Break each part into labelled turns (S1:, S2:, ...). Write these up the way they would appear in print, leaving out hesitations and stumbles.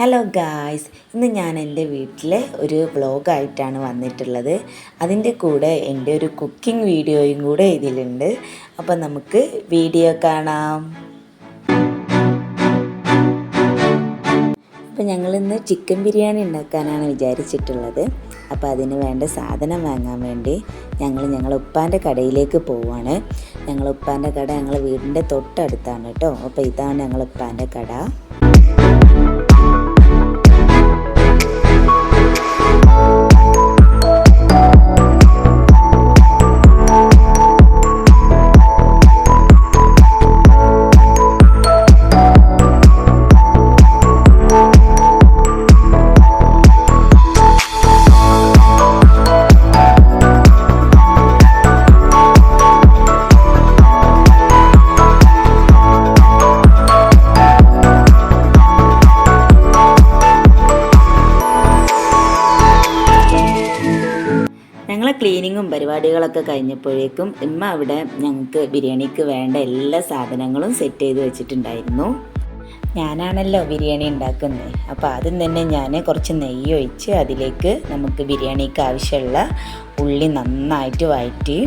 S1: Hello guys, ഇന്ന് ഞാൻ എൻ്റെ വീട്ടിലെ ഒരു വ്ളോഗായിട്ടാണ് വന്നിട്ടുള്ളത്. അതിൻ്റെ കൂടെ എൻ്റെ ഒരു കുക്കിംഗ് വീഡിയോയും കൂടെ ഇതിലുണ്ട്. അപ്പോൾ നമുക്ക് വീഡിയോ കാണാം. അപ്പോൾ ഞങ്ങളിന്ന് ചിക്കൻ ബിരിയാണി ഉണ്ടാക്കാനാണ് വിചാരിച്ചിട്ടുള്ളത്. അപ്പോൾ അതിന് വേണ്ട സാധനം വാങ്ങാൻ വേണ്ടി ഞങ്ങൾ ഉപ്പാൻ്റെ കടയിലേക്ക് പോവുകയാണ്. ഉപ്പാൻ്റെ കട ഞങ്ങളുടെ വീടിൻ്റെ തൊട്ടടുത്താണ് കേട്ടോ. അപ്പോൾ ഇതാണ് ഞങ്ങൾ ഉപ്പാൻ്റെ കട. ഞങ്ങളെ ക്ലീനിങ്ങും പരിപാടികളൊക്കെ കഴിഞ്ഞപ്പോഴേക്കും ഇമ്മ അവിടെ ഞങ്ങൾക്ക് ബിരിയാണിക്ക് വേണ്ട എല്ലാ സാധനങ്ങളും സെറ്റ് ചെയ്ത് വെച്ചിട്ടുണ്ടായിരുന്നു. ഞാനാണല്ലോ ബിരിയാണി ഉണ്ടാക്കുന്നത്. അപ്പോൾ ആദ്യം തന്നെ ഞാൻ കുറച്ച് നെയ്യ് ഒഴിച്ച് അതിലേക്ക് നമുക്ക് ബിരിയാണിക്ക് ആവശ്യമുള്ള ഉള്ളി നന്നായിട്ട് വഴറ്റി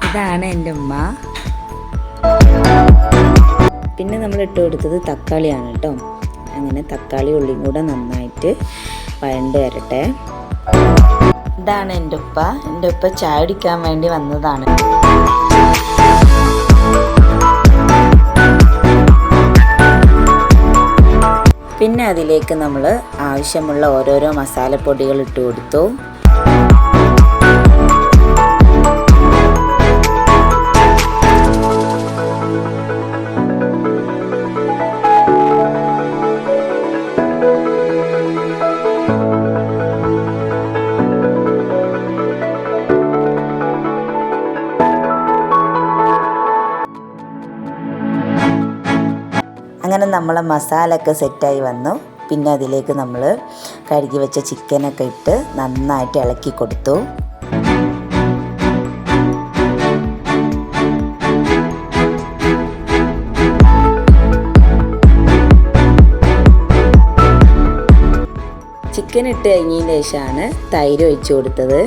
S1: ഇതാണ് എൻ്റെ ഉമ്മ. പിന്നെ നമ്മൾ ഇട്ട് കൊടുത്തത് തക്കാളിയാണ് കേട്ടോ. അങ്ങനെ തക്കാളി ഉള്ളിയും കൂടെ നന്നായിട്ട് വഴണ്ട് വരട്ടെ. ഇതാണ് എൻ്റെ ഉപ്പ ചായ കുടിക്കാൻ വേണ്ടി വന്നതാണ്. പിന്നെ അതിലേക്ക് നമ്മൾ ആവശ്യമുള്ള ഓരോരോ മസാലപ്പൊടികൾ ഇട്ട് കൊടുത്തു. അങ്ങനെ നമ്മളെ മസാലയൊക്കെ സെറ്റായി വന്നു. പിന്നെ അതിലേക്ക് നമ്മൾ കഴുകി വെച്ച ചിക്കനൊക്കെ ഇട്ട് നന്നായിട്ട് ഇളക്കി കൊടുത്തു. ചിക്കൻ ഇട്ട് കഴിഞ്ഞതിന് ശേഷമാണ് തൈര് ഒഴിച്ചു കൊടുത്തത്.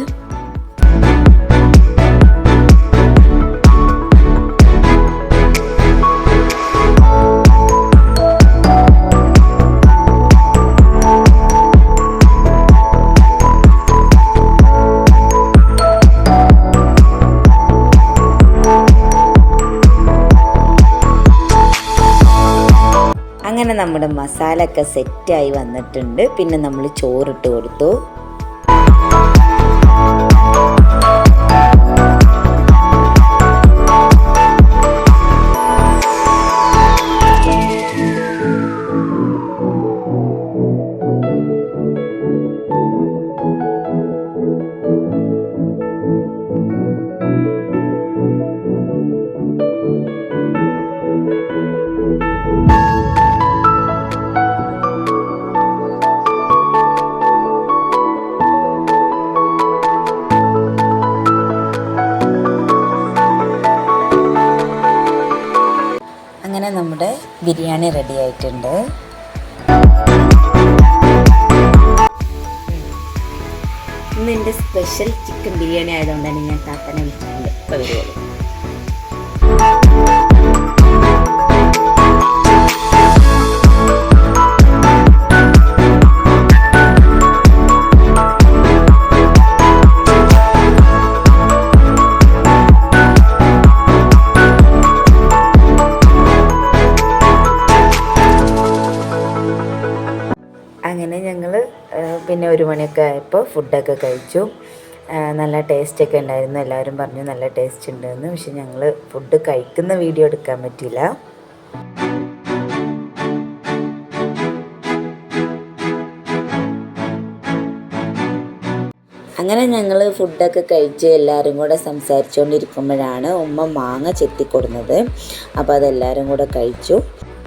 S1: അങ്ങനെ നമ്മുടെ മസാല ഒക്കെ സെറ്റായി വന്നിട്ടുണ്ട്. പിന്നെ നമ്മൾ ചോറിട്ട് കൊടുത്തു. അങ്ങനെ നമ്മുടെ ബിരിയാണി റെഡി ആയിട്ടുണ്ട്. ഇന്ന് എൻ്റെ സ്പെഷ്യൽ ചിക്കൻ ബിരിയാണി ആയതുകൊണ്ടാണ് ഞാൻ താത്തനെ വിളിച്ചിട്ടുണ്ട്. ഇപ്പോൾ വരുള്ളൂ. അങ്ങനെ ഞങ്ങൾ പിന്നെ 1 മണിയൊക്കെ ആയപ്പോൾ ഫുഡൊക്കെ കഴിച്ചു. നല്ല ടേസ്റ്റൊക്കെ ഉണ്ടായിരുന്നു. എല്ലാവരും പറഞ്ഞു നല്ല ടേസ്റ്റ് ഉണ്ടെന്ന്. പക്ഷെ ഞങ്ങൾ ഫുഡ് കഴിക്കുന്ന വീഡിയോ എടുക്കാൻ പറ്റിയില്ല. അങ്ങനെ ഞങ്ങൾ ഫുഡൊക്കെ കഴിച്ച് എല്ലാവരും കൂടെ സംസാരിച്ചുകൊണ്ടിരിക്കുമ്പോഴാണ് ഉമ്മ മാങ്ങ ചെത്തിക്കൊടുന്നത്. അപ്പോൾ അതെല്ലാവരും കൂടെ കഴിച്ചു.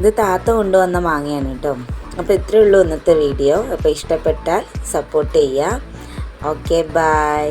S1: ഇത് താത്ത കൊണ്ടുവന്ന മാങ്ങയാണ് കേട്ടോ. അപ്പോൾ ഇത്രയേ ഉള്ളൂ ഇന്നത്തെ വീഡിയോ. അപ്പോൾ ഇഷ്ടപ്പെട്ടാൽ സപ്പോർട്ട് ചെയ്യുക. Okay, by.